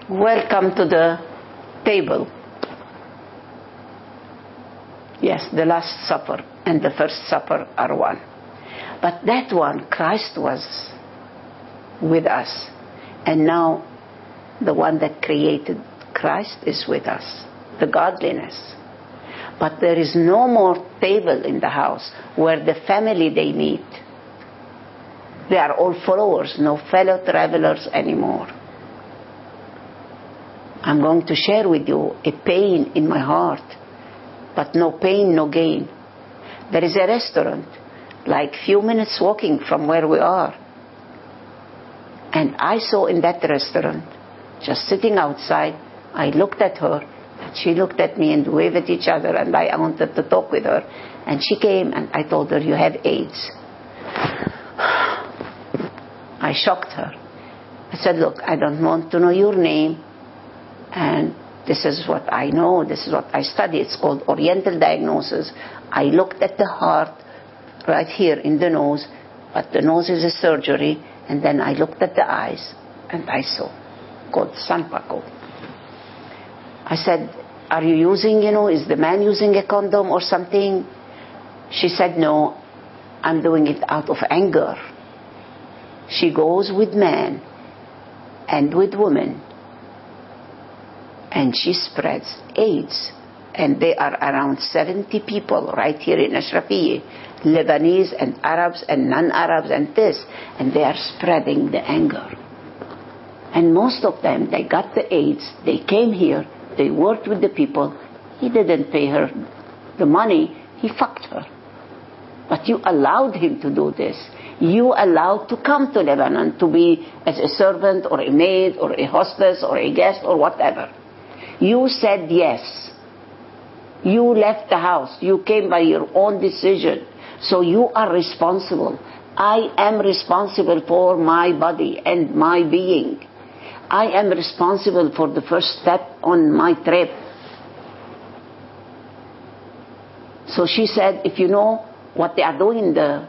welcome to the table. Yes, the Last Supper and the First Supper are one. But that one, Christ was with us. And now the one that created Christ is with us, the godliness. But there is no more table in the house where the family they meet. They are all followers, no fellow travelers anymore. I'm going to share with you a pain in my heart, but no pain, no gain. There is a restaurant, like few minutes walking from where we are. And I saw in that restaurant, just sitting outside, I looked at her, and she looked at me and waved at each other, and I wanted to talk with her. And she came and I told her, you have AIDS. I shocked her. I said, look, I don't want to know your name, and this is what I know, this is what I study. It's called Oriental Diagnosis. I looked at the heart right here in the nose, but the nose is a surgery, and then I looked at the eyes, and I saw, called Sanpaco. I said, are you using, is the man using a condom or something? She said, no, I'm doing it out of anger. She goes with men and with women, and she spreads AIDS. And there are around 70 people right here in Ashrafiyeh, Lebanese and Arabs and non-Arabs and this, and they are spreading the anger. And most of them, they got the AIDS, they came here, they worked with the people. He didn't pay her the money, he fucked her. But you allowed him to do this. You allowed to come to Lebanon to be as a servant or a maid or a hostess or a guest or whatever. You said yes. You left the house. You came by your own decision. So you are responsible. I am responsible for my body and my being. I am responsible for the first step on my trip. So she said, if you know what they are doing in the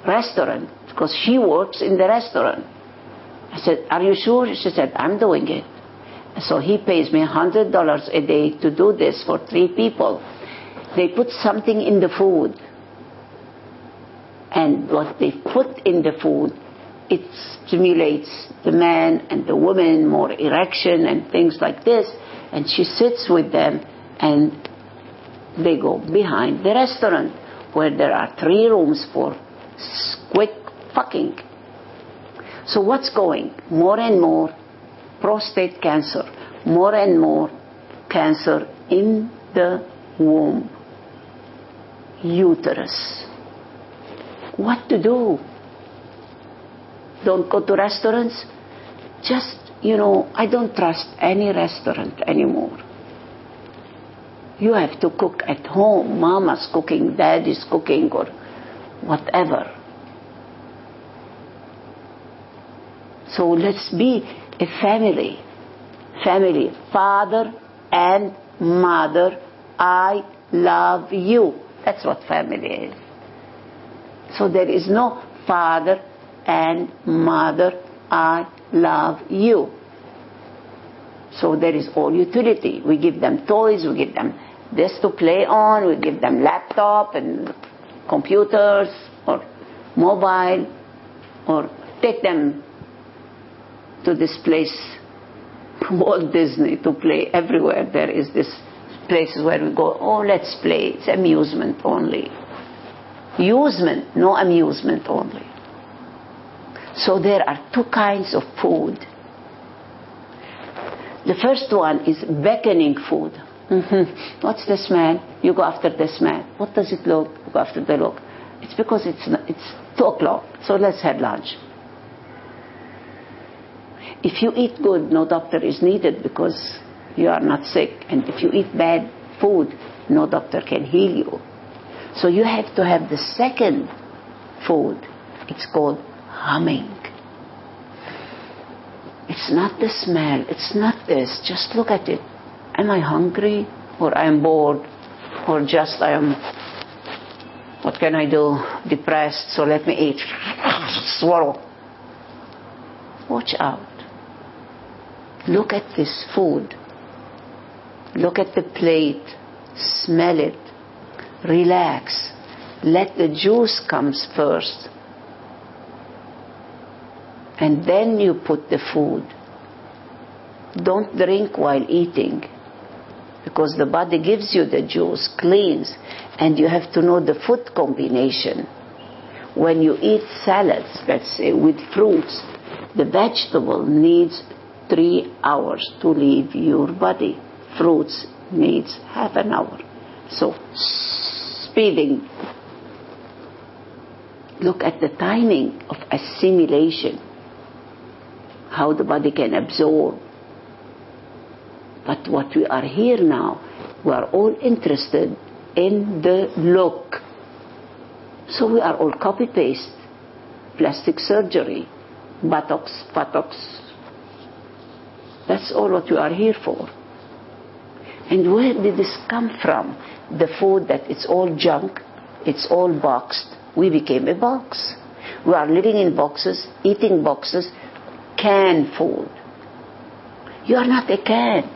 restaurant, because she works in the restaurant. I said, are you sure? She said, I'm doing it. So he pays me $100 a day to do this for 3 people. They put something in the food. And what they put in the food, it stimulates the man and the woman, more erection and things like this. And she sits with them, and they go behind the restaurant where there are 3 rooms for quick fucking. So what's going? More and more prostate cancer, more and more cancer in the womb, uterus. What to do? Don't go to restaurants? Just, I don't trust any restaurant anymore. You have to cook at home. Mama's cooking, daddy's cooking, or whatever. So let's be a family. Family. Father and mother, I love you. That's what family is. So there is no father and mother, I love you. So there is all utility. We give them toys, we give them this to play on, we give them laptop and computers or mobile, or take them to this place, Walt Disney, to play everywhere. There is this places where we go, oh, let's play. It's amusement only. Amusement, no amusement only. So there are 2 kinds of food. The first one is beckoning food. What's this man? You go after this man. What does it look? You go after the look. It's because it's 2 o'clock, so let's have lunch. If you eat good, no doctor is needed because you are not sick. And if you eat bad food, no doctor can heal you. So you have to have the second food. It's called humming. It's not the smell. It's not this. Just look at it. Am I hungry? Or I am bored? Or just I am, what can I do? Depressed, so let me eat. Swallow. Watch out. Look at this food. Look at the plate. Smell it. Relax. Let the juice comes first. And then you put the food. Don't drink while eating, because the body gives you the juice, cleans, and you have to know the food combination. When you eat salads, let's say, with fruits, the vegetable needs 3 hours to leave your body. Fruits needs half an hour. So, speeding. Look at the timing of assimilation, how the body can absorb. But what we are here now, we are all interested in the look. So we are all copy-paste, plastic surgery, buttocks. That's all what we are here for. And where did this come from? The food that it's all junk, it's all boxed. We became a box. We are living in boxes, eating boxes, canned food. You are not a can.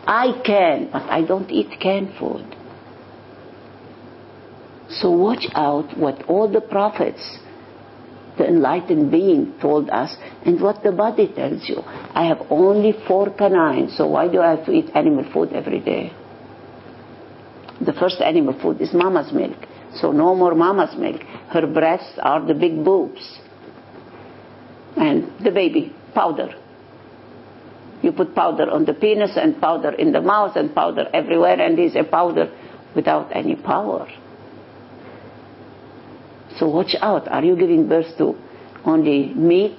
I can, but I don't eat canned food. So watch out what all the prophets, the enlightened being, told us, and what the body tells you. I have only 4 canines, so why do I have to eat animal food every day? The first animal food is mama's milk, so no more mama's milk. Her breasts are the big boobs. And the baby, powder. You put powder on the penis and powder in the mouth and powder everywhere, and there's a powder without any power. So watch out. Are you giving birth to only meat?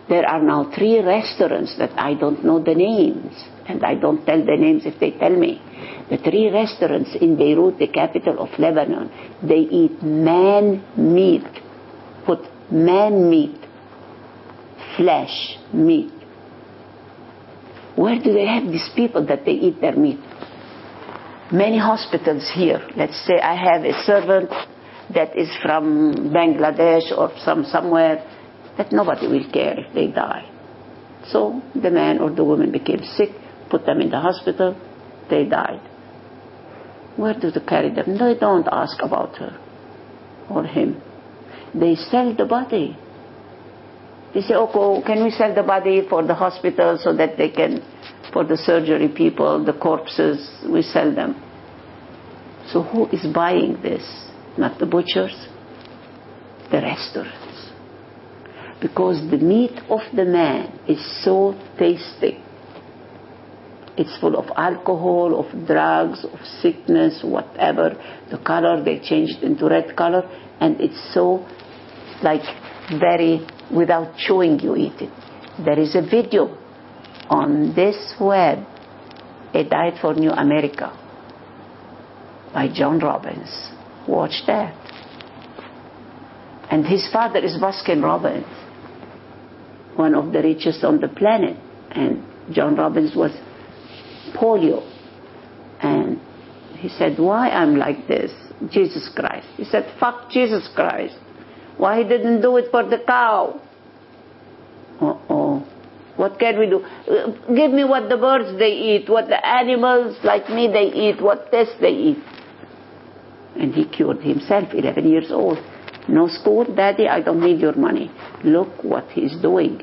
There are now 3 restaurants that I don't know the names, and I don't tell the names if they tell me. The 3 restaurants in Beirut, the capital of Lebanon, they eat man meat. Put man meat, flesh, meat. Where do they have these people that they eat their meat? Many hospitals here. Let's say I have a servant that is from Bangladesh or somewhere, that nobody will care if they die. So the man or the woman became sick, put them in the hospital, they died. Where do they carry them? They don't ask about her or him. They sell the body. They say, okay, can we sell the body for the hospital so that they can, for the surgery people, the corpses, we sell them. So who is buying this? Not the butchers, the restaurants. Because the meat of the man is so tasty. It's full of alcohol, of drugs, of sickness, whatever. The color, they changed into red color, and it's so like very, without chewing you eat it. There is a video on this web, A Diet for New America, by John Robbins. Watch that. And his father is Baskin Robbins, one of the richest on the planet. And John Robbins was polio. And he said, why I'm like this? Jesus Christ. He said, fuck Jesus Christ. Why he didn't do it for the cow? Uh-oh. What can we do? Give me what the birds they eat, what the animals like me they eat, what this they eat. And he cured himself, 11 years old. No school, Daddy, I don't need your money. Look what he's doing.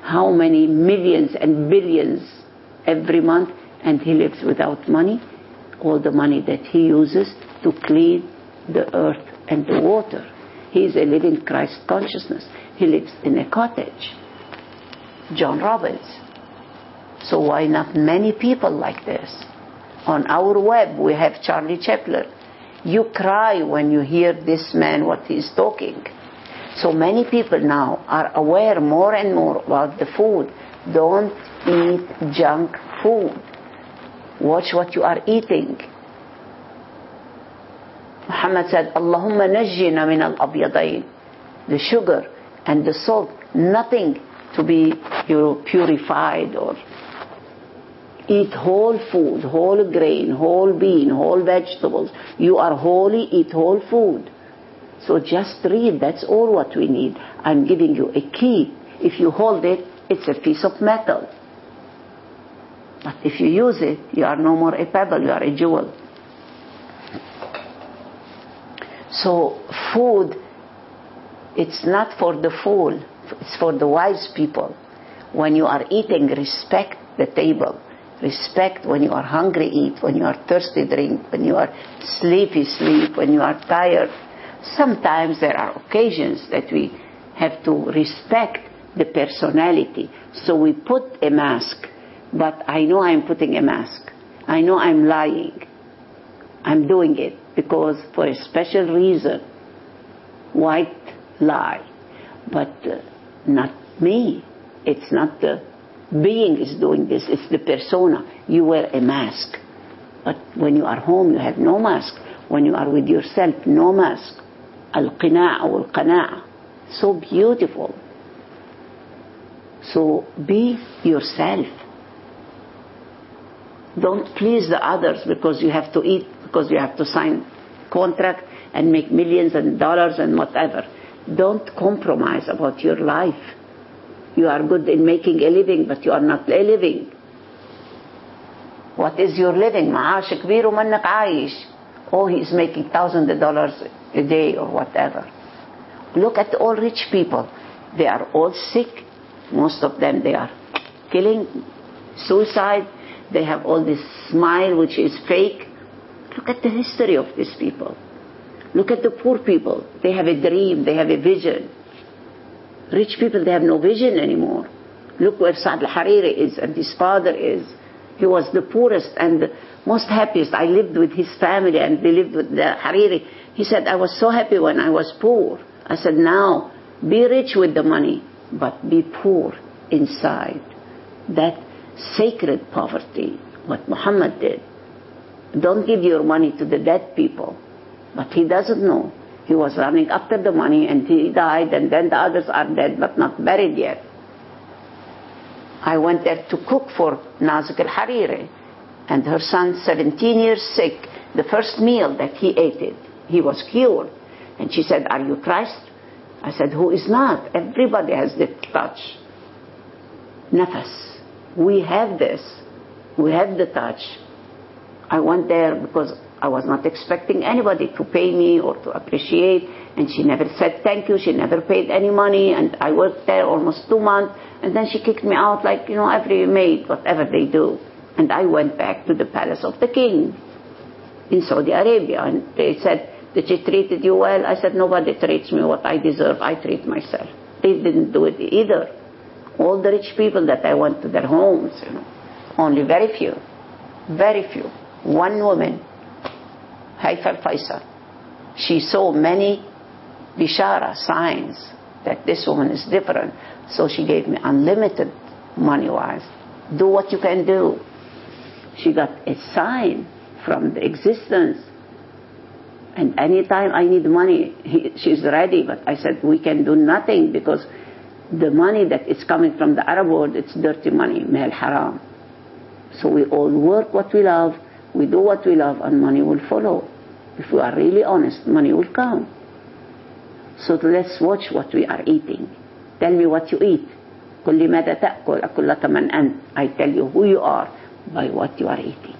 How many millions and billions every month, and he lives without money. All the money that he uses to clean the earth and the water. He is a living Christ consciousness. He lives in a cottage. John Robbins. So why not many people like this? On our web we have Charlie Chaplin. You cry when you hear this man, what he's talking. So many people now are aware more and more about the food. Don't eat junk food. Watch what you are eating. Muhammad said, Allahumma najjina min al-abyadayn. The sugar and the salt, nothing to be purified or eat whole food, whole grain, whole bean, whole vegetables. You are holy, eat whole food. So just read, that's all what we need. I'm giving you a key. If you hold it, It's a piece of metal. But if you use it, you are no more a pebble, you are a jewel. So food, it's not for the fool, it's for the wise people. When you are eating, respect the table. Respect when you are hungry, eat. When you are thirsty, drink. When you are sleepy, sleep. When you are tired. Sometimes there are occasions that we have to respect the personality. So we put a mask. But I know I'm putting a mask. I know I'm lying. I'm doing it because for a special reason. White lie. But not me. It's not the being is doing this. It's the persona. You wear a mask. But when you are home, you have no mask. When you are with yourself, no mask. Al-qina'a wal-qana'a. So beautiful. So be yourself. Don't please the others because you have to eat, because you have to sign contract and make millions and dollars and whatever. Don't compromise about your life. You are good in making a living, but you are not a living. What is your living? معاش كبير ومنك عايش. Oh, he's making thousands of dollars a day or whatever. Look at all rich people. They are all sick. Most of them, they are killing, suicide. They have all this smile which is fake. Look at the history of these people. Look at the poor people. They have a dream. They have a vision. Rich people, they have no vision anymore. Look where Saad al-Hariri is and his father is. He was the poorest and the most happiest. I lived with his family and they lived with the Hariri. He said, I was so happy when I was poor. I said, now, be rich with the money, but be poor inside. That sacred poverty, what Muhammad did. Don't give your money to the dead people. But he doesn't know. He was running after the money and he died, and then the others are dead but not buried yet. I went there to cook for Nazik al-Hariri, and her son, 17 years sick, the first meal that he ate it, he was cured. And she said, are you Christ? I said, who is not? Everybody has the touch. Nafas. We have this. We have the touch. I went there because I was not expecting anybody to pay me or to appreciate, and she never said thank you. She never paid any money, and I worked there almost 2 months, and then she kicked me out like, every maid, whatever they do. And I went back to the palace of the king in Saudi Arabia, and they said, did she treated you well? I said, nobody treats me what I deserve. I treat myself. They didn't do it either. All the rich people that I went to their homes, only very few. Very few. One woman, Haifa al-Faisal, she saw many bishara signs that this woman is different. So she gave me unlimited money-wise. Do what you can do. She got a sign from the existence. And anytime I need money, she's ready. But I said, we can do nothing because the money that is coming from the Arab world, it's dirty money, mal haram. So we all work what we love, we do what we love, and money will follow. If we are really honest, money will come. So let's watch what we are eating. Tell me what you eat. قل لي ماذا تأكل أقول لك من أنت. I tell you who you are by what you are eating.